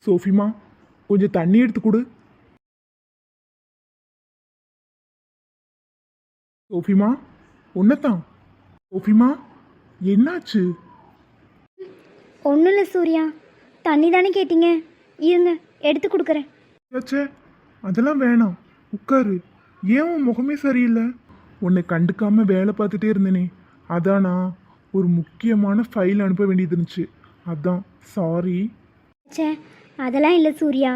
சோஃபிமா, கொஞ்சம் தண்ணி எடுத்து கொடு. சோஃபிமா, ஒன்னதான். சோஃபிமா, என்னாச்சு? ஒன்றும் இல்லை சூர்யா, தண்ணி தானே கேட்டீங்க, இருங்க எடுத்து கொடுக்குறேன். ச்சே, அதெல்லாம் வேணாம், உட்காரு. ஏன் உன் முகமே சரியில்லை? உன்னை கண்டுக்காம வேலை பார்த்துட்டே இருந்தேனே, அதானா ஒரு முக்கியமான ஃபைல் அனுப்ப வேண்டியது இருந்துச்சு, அதான் சாரி. ச்சே, அதெல்லாம் இல்லை சூர்யா.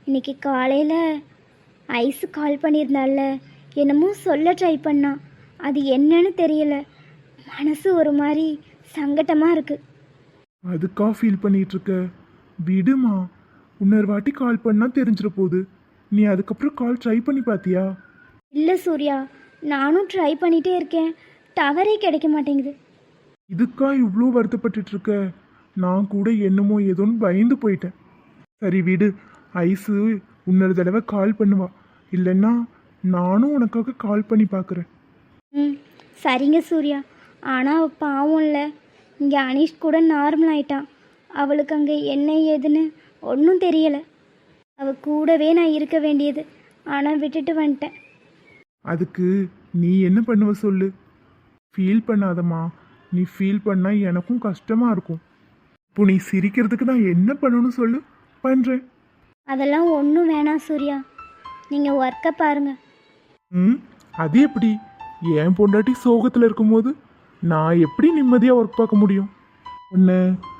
இன்னைக்கு காலையில் ஐஸு கால் பண்ணியிருந்தால, என்னமோ சொல்ல ட்ரை பண்ணா, அது என்னன்னு தெரியல. மனசு ஒரு மாதிரி சங்கட்டமாக இருக்குது. அதுக்கா ஃபீல் பண்ணிட்டு இருக்க? விடுமா, இன்னொரு வாட்டி கால் பண்ணால் தெரிஞ்சிட போகுது. நீ அதுக்கப்புறம் கால் ட்ரை பண்ணி பார்த்தியா? இல்லை சூர்யா, நானும் ட்ரை பண்ணிகிட்டே இருக்கேன், டவரே கிடைக்க மாட்டேங்குது. இதுக்கா இவ்வளோ வருத்தப்பட்டுட்டு இருக்க? நான் கூட என்னமோ ஏதோன்னு பயந்து போயிட்டேன். சரி விடு, ஐஸு இன்னொரு தடவை கால் பண்ணுவா, இல்லைன்னா நானும் உனக்காக கால் பண்ணி பார்க்குறேன். சரிங்க சூர்யா. ஆனால் அவள் பாவம் இல்லை, இங்கே அனீஷ் கூட நார்மல் ஆயிட்டான். அவளுக்கு அங்கே என்ன ஏதுன்னு ஒன்றும் தெரியலை. அவள் கூடவே நான் இருக்க வேண்டியது, ஆனால் விட்டுட்டு வந்துட்டேன். அதுக்கு நீ என்ன பண்ணுவ சொல்லு? ஃபீல் பண்ணாதம்மா. நீ ஃபீல் பண்ணால் எனக்கும் கஷ்டமாக இருக்கும். இப்போ நீ சிரிக்கிறதுக்கு நான் என்ன பண்ணணும்னு சொல்லு, பண்ணுறேன். அதெல்லாம் ஒன்றும் வேணாம் சூர்யா, நீங்கள் ஒர்க்கை பாருங்கள். அது எப்படி? என் பொண்டாட்டி சோகத்தில் இருக்கும்போது நான் எப்படி நிம்மதியாக ஒர்க் பார்க்க முடியும்? உன்னை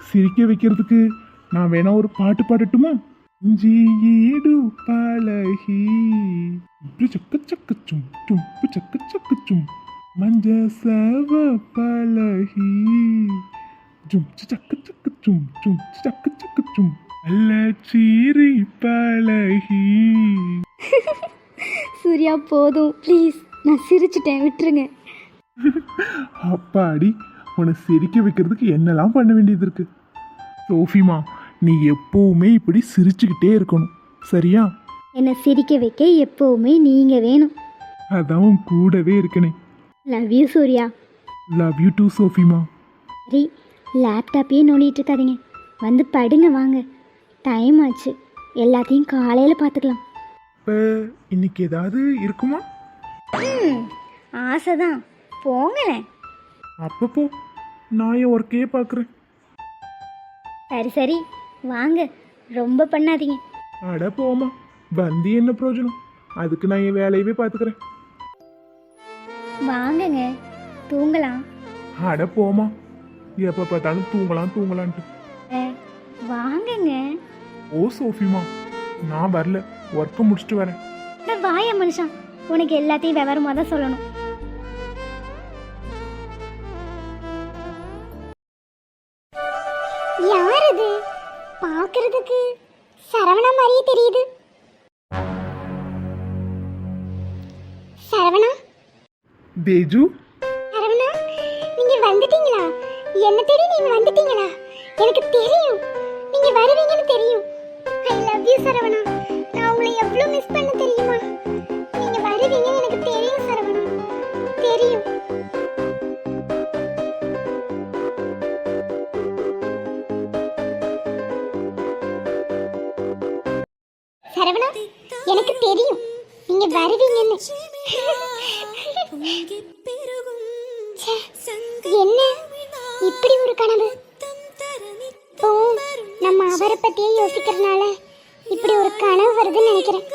சிரிக்க வைக்கிறதுக்கு நான் வேணா ஒரு பாட்டு பாடட்டுமா? இஞ்சி ஈடு பழகி சக்க சக்க சும் சும்பு சக்க சக்க சும் மஞ்ச சவ பழகி ஜும் சக்க சக்க சும் சும் சக்க சக்க சும் அல்ல சீரி பழகி. சூர்யா போதும் ப்ளீஸ், நான் சிரிச்சிட்டேன், விட்டுருங்க. அப்பாடி, உன்னை சிரிக்க வைக்கிறதுக்கு என்னெல்லாம் பண்ண வேண்டியது இருக்கு. சோஃபிமா, நீ எப்பவுமே இப்படி சிரிச்சுக்கிட்டே இருக்கணும், சரியா? என்னை சிரிக்க வைக்க எப்போவுமே நீங்கள் வேணும். அதான் உன் கூடவே இருக்கனே. Love you Surya. Love you too சோஃபிமா. சரி, லேப்டாப்பையே நோண்டிட்டு இருக்காதீங்க, வந்து படுங்க வாங்க, டைம் ஆச்சு. எல்லாத்தையும் காலையில் பார்த்துக்கலாம். இப்போ இன்னைக்கு ஏதாவது இருக்குமா? ஆசை தான், போங்களேன். அப்பப்போ நான் என் ஒர்க்கையே பார்க்குறேன். சரி சரி வாங்க, ரொம்ப பண்ணாதீங்க. அட போமா, வந்து என்ன பிரயோஜனம்? அதுக்கு நான் என் வேலையவே பார்த்துக்கிறேன். வாங்கங்க, தூங்கலாம். அட போமா, எப்போ பார்த்தாலும் தூங்கலாம் தூங்கலான்ட்டு. வாங்கங்க. ஓ சோஃபிமா, நான் வரல, ஒர்க்கை முடிச்சுட்டு வரேன். வாய மனுஷன், உனக்கு எல்லாத்தையும் விவரமாக தான் சொல்லணும். யார் இது? பார்க்கிறதுக்கு சரவணா மாதிரியே தெரியுது. சரவணா? தேஜு? சரவணா, நீங்க வந்துட்டீங்களா? என்ன தேடி நீங்க வந்துட்டீங்களா? எனக்கு தெரியும் நீங்க வருவீங்கன்னு தெரியும். I love you Saravana. நான் உங்களை எவ்வளவு மிஸ் பண்ண தெரியுமா? நீங்க வருவீங்கன்னு எனக்கு தெரியும் சரவணா, தெரியும். சரவணா, எனக்கு தெரியும் நீங்க வருவீங்கன்னு. என்ன இப்படி ஒரு கனவு? ஓ, நம்ம அவரை பத்தியே யோசிக்கிறதுனால இப்படி ஒரு கனவு வருதுன்னு நினைக்கிறேன்.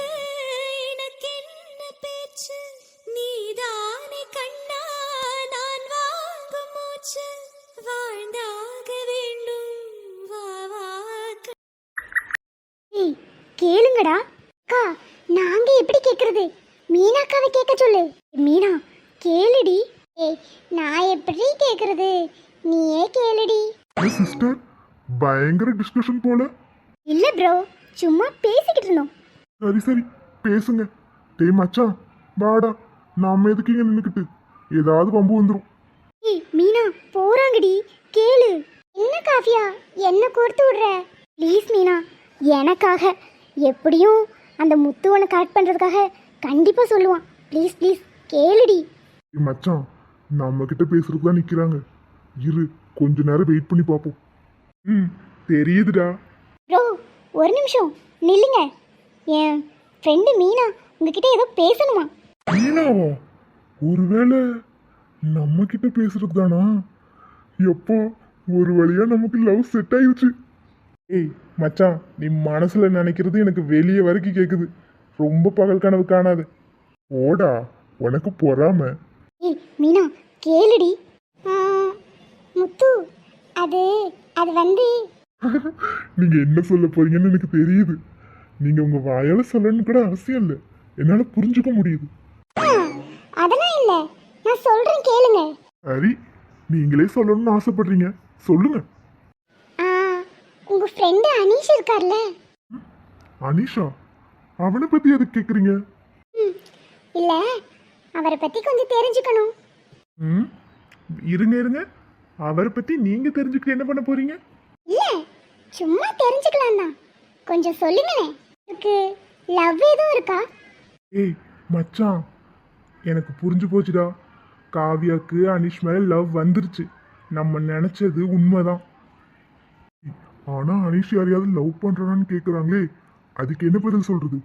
கேளுங்கடா அக்கா, நாங்க எப்படி கேக்குறது? மீனாக்காவை கேட்க சொல்லு. மீனா கேளுடி. ஏய், நான் எப்படி கேக்குறது? நீயே கேளுடி. சிஸ்டர், பயங்கர டிஸ்கஷன் போல. இல்ல ப்ரோ, சும்மா பேசிக்கிட்டு இருந்தோம். சரி சரி பேசுங்க. டேய் மச்சான், வாடா, நாம எதுக்கு இங்க நின்னுக்கிட்டு? ஏதாவது பம்பு வந்துடும். ஏய் மீனா, போறாங்கடி, கேளு. என்ன காஃபியா, என்ன கோர்த்து விடுற? ப்ளீஸ் மீனா, எனக்காக. எப்படியும் அந்த முத்துவனை கரெக்ட் பண்றதுக்காக கண்டிப்பா சொல்லுவான். ப்ளீஸ் ப்ளீஸ் கேளுடி. மச்சான், நம்ம கிட்ட பேசுறதுக்கு தான் நிக்கிறாங்க. இரு, கொஞ்ச நேரம் வெயிட் பண்ணி பார்ப்போம். ம், தெரியுதுடா. ப்ரோ ஒரு நிமிஷம் நில்லுங்க. என் ஃப்ரெண்டு மீனா உங்ககிட்ட ஏதோ பேசணுமா? மீனாவா? ஒருவேளை நம்ம கிட்ட பேசுறது தானா? எப்போ ஒரு வழியா நமக்கு லவ் செட் ஆயிடுச்சு. ஏய் மச்சான், நீ மனசுல நினைக்கிறது எனக்கு வெளியே வரைக்கும் கேக்குது. ரொம்ப பகல் கனவு காணாது. ஓடா, உனக்கு பொறாம. ஏய் மீனா கேளுடி. ஆ, முத்து அது அது வந்து நீங்க என்ன சொல்ல போறீங்கன்னு எனக்கு தெரியுது. நீங்க உங்க வாயால சொல்லணும்னு கூட அவசியம் இல்லை, என்னால புரிஞ்சுக்க முடியுது. ஆ, அதெல்லாம் இல்லை, நான் சொல்கிறேன் கேளுங்க. சரி, நீங்களே சொல்லணும்னு ஆசைப்படுறீங்க, சொல்லுங்க. ஆ, உங்கள் ஃப்ரெண்டு அனீஷ் இருக்கார்ல? அனிஷா? அவனை பத்தி எதுக்கு கேக்குறீங்க? ம், இல்லை அவரை பற்றி கொஞ்சம் தெரிஞ்சுக்கணும். ம், இருங்க இருங்க, அவரை பத்தி நீங்க தெரிஞ்சுக்கிட்டு என்ன பண்ண போறீங்க? இல்லை சும்மா தெரிஞ்சுக்கலாம் தான், கொஞ்சம் சொல்லுங்களேன். எனக்கு லவ் எதுவும் இருக்கா? ஏய் மச்சான், எனக்கு புரிஞ்சு போச்சுடா. காவியாக்கு அனிஷ் மேல லவ் வந்துருச்சு. நம்ம நினைச்சது உண்மைதான். ஆனா அனிஷ் யாரையாவது லவ் பண்றான்னு கேக்குறாங்களே, அதுக்கு என்ன பதில் சொல்றது?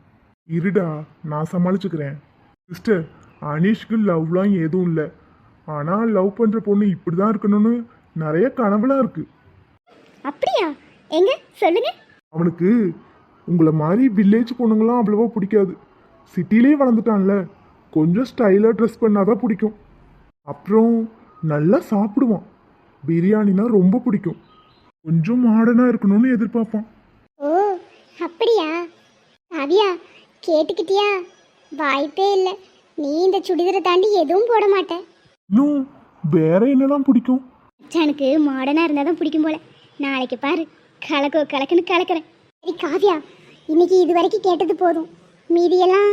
இருடா, நான் சமாளிச்சுக்கிறேன். சிஸ்டர், அனிஷ்க்கு லவ்லாம் எதுவும் இல்லை. ஆனா லவ் பண்ற பொண்ணு இப்படிதான் இருக்கணும்னு நிறைய கனவுலாம் இருக்கு. அப்படியா? எங்க சொல்லுங்க. அவனுக்கு உங்களை மாதிரி வில்லேஜ் பொண்ணுங்களாம் அவ்வளவா பிடிக்காது. சிட்டிலே வளர்ந்துட்டான்ல, கொஞ்சம் ஸ்டைலாக ட்ரெஸ் பண்ணாதான் பிடிக்கும். அப்புறம் நல்லா சாப்பிடுவான். பிரியாணினா ரொம்ப பிடிக்கும். கொஞ்சம் மாடர்னாக இருக்கணும்னு எதிர்பார்ப்பான். ஓ அப்படியா? காவியா கேட்டுக்கிட்டியா? வாய்ப்பே இல்லை, நீ இந்த சுடிதாரை தாண்டி எதுவும் போட மாட்டேன். இன்னும் வேற என்னெல்லாம் பிடிக்கும்? அச்சானுக்கு மாடர்னாக இருந்தால் தான் பிடிக்கும் போல. நாளைக்கு பாரு, கலக்கோ கலக்குன்னு கலக்கிறேன். சரி காவியா, இன்னைக்கு இது வரைக்கும் கேட்டது போதும். மீதியெல்லாம்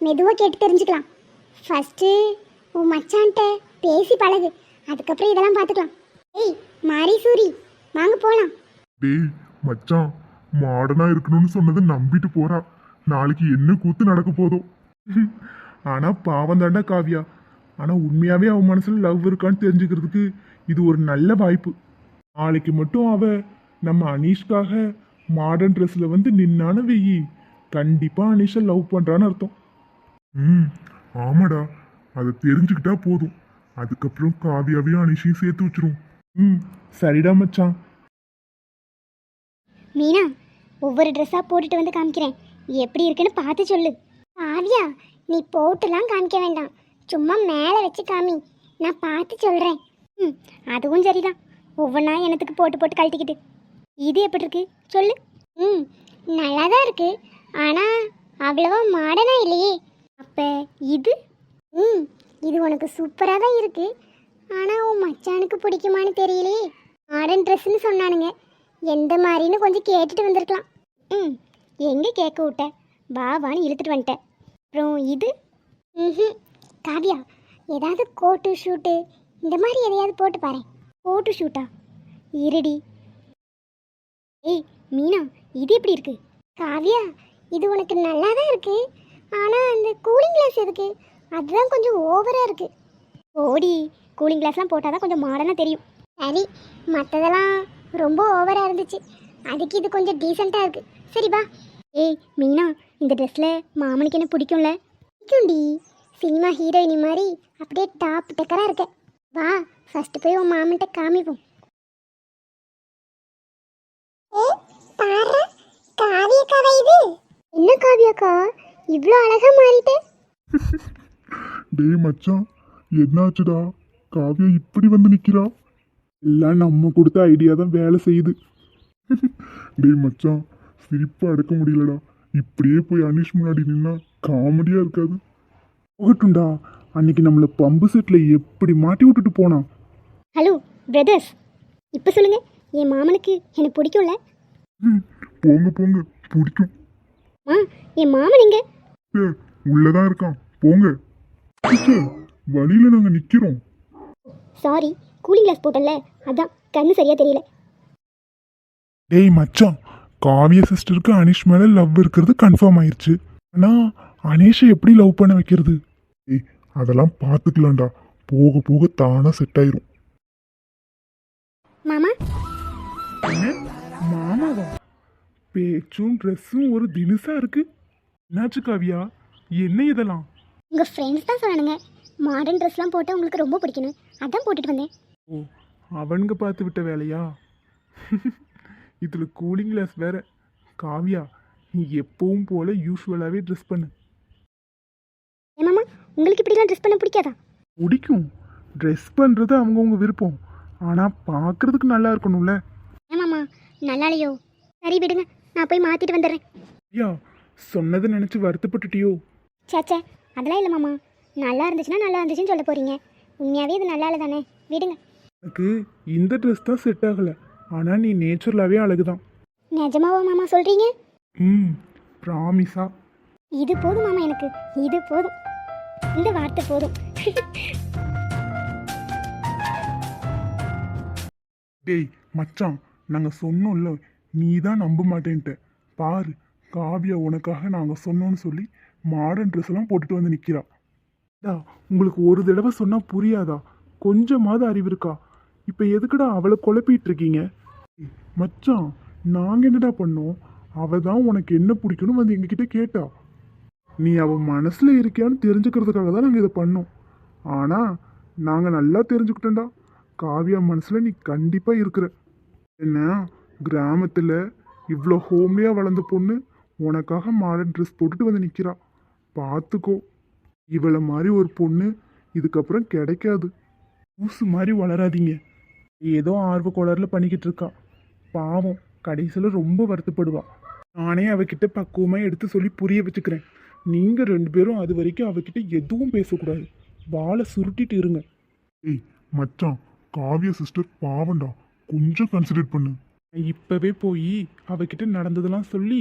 மெதுவாக கேட்டு தெரிஞ்சுக்கலாம். ஃபஸ்ட்டு உன் மச்சான்ட்ட பேசி பழகு, அதுக்கப்புறம் இதெல்லாம் பார்த்துக்கலாம். ஏய் மாரி சூரி, வாங்க போகலாம். டேய் மச்சான், மாடர்னா இருக்கணும்னு சொன்னதை நம்பிட்டு போறா. நாளைக்கு என்ன கூத்து நடக்க போதோ. ஆனா பாவம் தாண்டா காவியா. ஆனா உண்மையாவே அவன் மனசுல லவ் இருக்கான்னு தெரிஞ்சுக்கிறதுக்கு இது ஒரு நல்ல வாய்ப்பு. நாளைக்கு மட்டும் அவ நம்ம அனீஷ்காக மாடர்ன் ட்ரெஸ்ல வந்து நின்னான்னு வெயி, கண்டிப்பா அனீஷை லவ் பண்றான்னு அர்த்தம். ம், ஆமாடா, அதை தெரிஞ்சுக்கிட்டா போதும். அதுக்கப்புறம் காவியாவையும் அனீஷையும் சேர்த்து வச்சிரும். ம், சரிடா மச்சான். மீனா, ஒவ்வொரு ட்ரெஸ்ஸாக போட்டுட்டு வந்து காமிக்கிறேன், எப்படி இருக்குன்னு பார்த்து சொல்லு. காவியா, நீ போட்டுலாம் காமிக்க வேண்டாம், சும்மா மேலே வச்சு காமி, நான் பார்த்து சொல்கிறேன். ம், அதுவும் சரிதான். ஒவ்வொன்றா எனத்துக்கு போட்டு போட்டு கழட்டிக்கிட்டு. இது எப்படி இருக்கு சொல்லு. ம், நல்லா தான் இருக்கு, ஆனால் அவ்வளவா மாடர்னாக இல்லையே. அப்போ இது? ம், இது உனக்கு சூப்பராக தான் இருக்கு, ஆனால் உன் மச்சானுக்கு பிடிக்குமான்னு தெரியலையே. மாடர்ன் ட்ரெஸ்ஸுன்னு சொன்னானுங்க, எந்த மாதிரின்னு கொஞ்சம் கேட்டுட்டு வந்திருக்கலாம். ம், எங்கே கேட்க விட்ட, வா வான்னு இழுத்துட்டு வந்துட்டேன். அப்புறம் இது? ம், காவியா, ஏதாவது கோட்டு ஷூட்டு இந்த மாதிரி எதையாவது போட்டு பாரு. கோட்டு ஷூட்டா? இருடி. ஏய் மீனா, இது எப்படி இருக்கு? காவியா, இது உனக்கு நல்லா தான் இருக்கு, ஆனால் அந்த கூலிங் கிளாஸ் எதுக்கு? அதுதான் கொஞ்சம் ஓவராக இருக்கு. ஓடி, கூலிங் கிளாஸ்லாம் போட்டால் தான் கொஞ்சம் மாடர்னாக தெரியும். சரி, மற்றதெல்லாம் ரொம்ப ஓவராக இருந்துச்சு, அதுக்கு இது கொஞ்சம் டீசெண்டாக இருக்கு. சரி வா. ஏய் மீனா, இந்த ட்ரெஸ்ஸில் மாமனுக்கு என்ன பிடிக்கும்ல? பிடிக்கும்டி, சினிமா ஹீரோயினி மாதிரி அப்படியே டாப் டக்கராக இருக்க. வா ஃபஸ்ட்டு போய் உன் மாமன்ட்ட காமிப்போம். என்ன காவியாக்கா இவ்வளோ அழகா மாறிட்டே? டேய் மச்சான், என்னாச்சுடா? காவியா இப்படி வந்து நிக்கிறா? எல்லாம் நம்ம கொடுத்த ஐடியா தான் வேலை செய்யுது. டேய் மச்சான், சிரிப்பா அடக்க முடியலடா. இப்படியே போய் அனீஷ் முன்னாடி நின்னா காமெடியா இருக்காது? போகட்டும்டா, அன்னைக்கு நம்மள பம்பு செட்ல எப்படி மாட்டி விட்டுட்டு போனான். ஹலோ பிரதர்ஸ், இப்போ சொல்லுங்க, என் மாமனுக்கு எனக்கு பிடிக்கும்ல? போங்க போங்க, பிடிக்கும். என் மாமன் எங்க? உள்ளதான் இருக்கான், போங்க. சிஸ்டர், வழியில நாங்க நிக்கிறோம். சாரி, கூலிங் கிளாஸ் போட்டல, அதான் கண்ணு சரியா தெரியல. டேய் மச்சான், காவியா சிஸ்டருக்கு அனீஷ் மேல லவ் இருக்கிறது கன்ஃபார்ம் ஆயிருச்சு. ஆனா அனீஷை எப்படி லவ் பண்ண வைக்கிறது? ஏய், அதெல்லாம் பார்த்துக்கலாம்டா, போக போக தானா செட் ஆயிரும். மாமா என்ன மாமாவா? பேச்சும் ட்ரெஸ்ஸும் ஒரு தினுசா இருக்கு. என்னாச்சு காவியா, என்ன இதெல்லாம்? உங்கள் ஃப்ரெண்ட்ஸ் தான் சொன்னானுங்க மாடர்ன் ட்ரெஸ்லாம் போட்டால் உங்களுக்கு ரொம்ப பிடிக்கணும், அதான் போட்டுட்டு வந்தேன். ஓ, அவனுங்க பார்த்து விட்ட வேலையா? இதில் கூலிங் கிளாஸ் வேற. காவியா, நீ எப்பவும் போல யூஸ்வலாகவே ட்ரெஸ் பண்ணு. ஏன் மாமா, உங்களுக்கு இப்படிலாம் ட்ரெஸ் பண்ண பிடிக்காதா? பிடிக்கும், ட்ரெஸ் பண்ணுறது அவங்கவுங்க விருப்பம். ஆனால் பார்க்குறதுக்கு நல்லா இருக்கணும்ல. ஏன் மாமா, நல்லா இல்லையோ? சரி விடுங்க, நான் போய் மாற்றிட்டு வந்துடுறேன். ஐயா, சொன்னதை நினச்சி வருத்தப்பட்டுட்டியோ? சேச்சே, அதெல்லாம் இல்லை மாமா. நல்லா இருந்துச்சுன்னா நல்லா இருந்துச்சுன்னு சொல்ல போகிறீங்க. உண்மையாகவே இது நல்லா இல்லை தானே, விடுங்க. எனக்கு இந்த ட்ரெஸ் தான் செட் ஆகலை, ஆனால் நீ நேச்சுரலாகவே அழகுதான். நிஜமாவா மாமா சொல்கிறீங்க? ப்ராமிஸா? இது போதும் மாமா, எனக்கு இது போதும், இந்த வார்த்தை போதும். டேய் மச்சான், நாங்கள் சொன்னோம்ல, நீ தான் நம்ப மாட்டேன்ட்ட. பாரு, காவியா உனக்காக நாங்கள் சொன்னோன்னு சொல்லி மாடர்ன் ட்ரெஸ் எல்லாம் போட்டுட்டு வந்து நிற்கிறா. உங்களுக்கு ஒரு தடவை சொன்னால் புரியாதா? கொஞ்சமாவது அறிவு இருக்கா? இப்போ எதுக்குடா அவளை குழப்பிட்டு இருக்கீங்க? மச்சான், நாங்கள் என்னடா பண்ணோம்? அவள் தான் உனக்கு என்ன பிடிக்கணும் வந்து எங்ககிட்ட கேட்டா. நீ அவள் மனசில் இருக்கியான்னு தெரிஞ்சுக்கிறதுக்காக தான் நாங்கள் இதை பண்ணோம். ஆனால் நாங்கள் நல்லா தெரிஞ்சுக்கிட்டோம்டா, காவியா மனசில் நீ கண்டிப்பாக இருக்கிற. என்ன, கிராமத்தில் இவ்வளோ ஹோம்லியாக வளர்ந்த பொண்ணு உனக்காக மாடர்ன் ட்ரெஸ் போட்டுட்டு வந்து நிற்கிறா. பார்த்துக்கோ, இவளை மாதிரி ஒரு பொண்ணு இதுக்கப்புறம் கிடைக்காது. ஊசு மாதிரி வளராதீங்க. ஏதோ ஆர்வ கோளாறுல பண்ணிக்கிட்டு இருக்கா. பாவம், கடைசியில் ரொம்ப வருத்தப்படுவா. நானே அவகிட்ட பக்குவமாக எடுத்து சொல்லி புரிய வச்சுக்கிறேன். நீங்கள் 2 பேரும் அது வரைக்கும் அவகிட்ட எதுவும் பேசக்கூடாது. வாழை சுருட்டிட்டு இருங்க. ஏய் மச்சான், காவியா சிஸ்டர் பாவண்டா, கொஞ்சம் கன்சிடர் பண்ணு. இப்போவே போய் அவகிட்ட நடந்ததெல்லாம் சொல்லி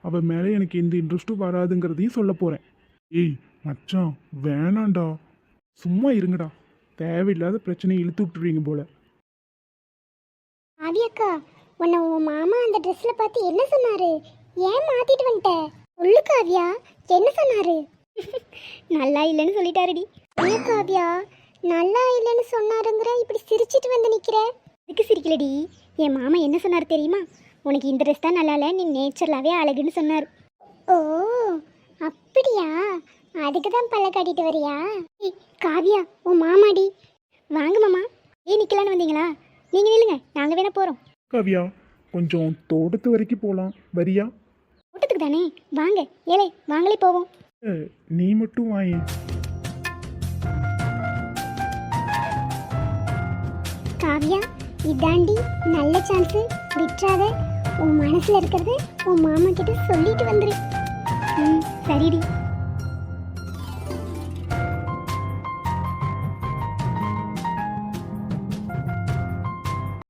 அவள் மேலே எனக்கு எந்த இன்ட்ரெஸ்ட்டும் வராதுங்கிறதையும் சொல்ல போகிறேன். ஏய் மச்சான், வேணாண்டா, சும்மா இருங்கடா. தேவையில்லாத பிரச்சனையை இழுத்து விட்டுருவீங்க போல. ஆவியக்கா, உன்னை உன் மாமா அந்த ட்ரெஸ்ஸில் பார்த்து என்ன சொன்னாரு? ஏன் மாற்றிட்டு வந்துட்ட? சொல்லு காவியா, என்ன சொன்னாரு? நல்லா இல்லைன்னு சொல்லிட்டாருடி. என்ன காவியா, நல்லா இல்லைன்னு சொன்னாருங்கிற இப்படி சிரிச்சிட்டு வந்து நிற்கிற? இதுக்கு சிரிக்கலடி. என் மாமா என்ன சொன்னார் தெரியுமா? உனக்கு இந்த ட்ரெஸ் தான் நல்லா இல்லை, நீ நேச்சுரலாகவே அழகுன்னு சொன்னார். ஓ அப்படியா? அதுக்கு தான் பல்ல காட்டிட்டு வரியா? காவியா, உன் மாமாடி. வாங்க மாமா. ஏன் நிற்கலான்னு வந்தீங்களா? நீங்கள் நில்லுங்க, நாங்கள் வேணா போகிறோம். காவியா, கொஞ்சம் தோட்டத்து வரைக்கும் போகலாம், வரியா? தோட்டத்துக்கு தானே, வாங்க. ஏலே வாங்களே போவோம். நீ மட்டும் வாயேன். காவியா, இதாண்டி நல்ல சான்ஸு, விட்டுறாத. உன் மனசில் இருக்கிறது உன் மாமா கிட்ட சொல்லிட்டு வந்துரு. சரிடி.